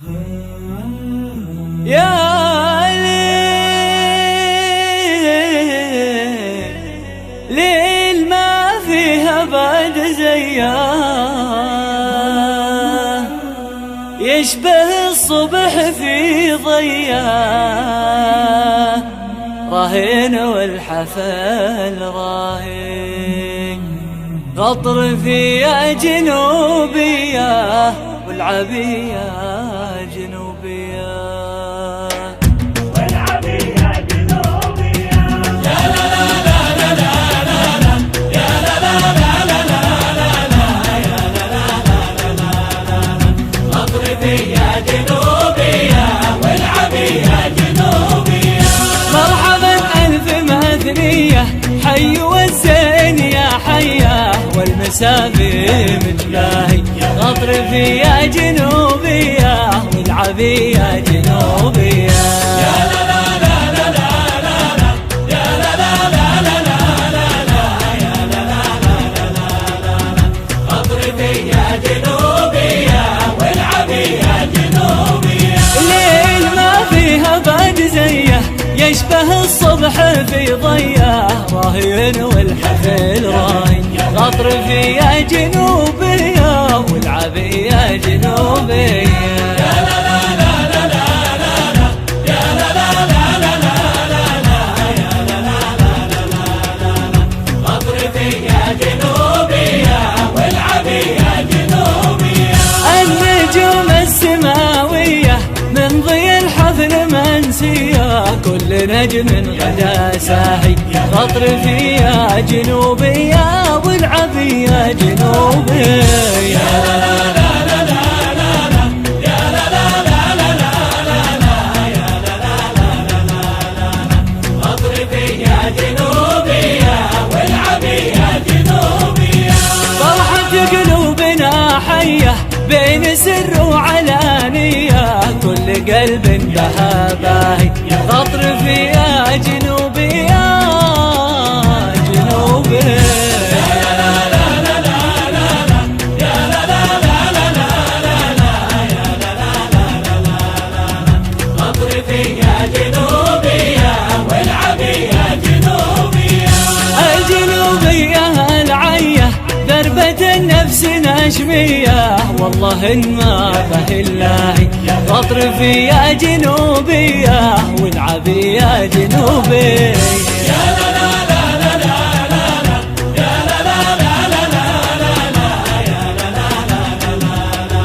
يا ليل ما فيها بعد زياه، يشبه الصبح في ضياه، راهن والحفل راهن، غطر في جنوبيه والعبيه جنوبيه. حي والزين يا حياه والمسافي متلاهي، غطر في جنوبيه والعبيه جنوبيه. يا لا لا لا لا لا لا يا لا لا لا لا لا لا يا لا لا لا لا لا، غطر في جنوبيه والعبيه جنوبيه. الليل ما فيها بعد زيه، يشبه الصبح في ضياه، راهين والحفل راهين، غطر في جنوبيه والعبيه جنوبيه. يا لا لا لا لا لا لا يا لا لا لا لا لا لا يا لا لا لا لا لا، غطر في جنوبيه والعبيه جنوبيه. النجوم السماويه من ضي الحفل منسيه، كل نجم غدا ساهي، غطر فيها جنوبيه والعبيه جنوبيه. يا لا لا لا لا لا لا يا لا لا لا لا لا لا يا لا لا لا لا لا، غطر فيها جنوبيه والعبيه جنوبيه. فرحة قلوبنا حيه بين سر وعلانيه، كل قلب بها باهي، غطر فيها جنوبيه جنوبيه. يا لا لا لا لا لا يا لا لا لا لا لا يا لا لا لا لا لا، غطر فيها جنوبيه والعبيه جنوبيه. الجنوبيه العيه دربة النفس نشميه، والله إن ما به اللاهي، غطر فيها جنوبيه والعبيه جنوبيه. يا لا لا لا لا لا لا يا لا لا لا لا لا لا يا لا لا لا لا لا،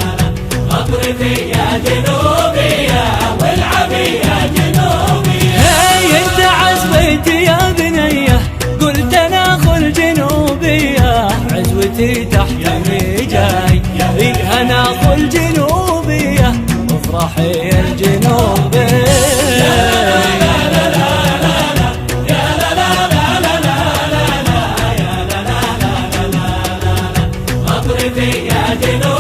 غطر فيها جنوبيه والعبيه جنوبيه. هي انت عزبتي يا بنيه، قلت انا خل جنوبيه، عزوتي تحت رجاي، انا خل جنوبيه وافرحي الجنوبيه. يا لا لا لا لا لا يا لا لا لا لا لا لا يا لا لا لا لا لا، غطر فيها جنوبيه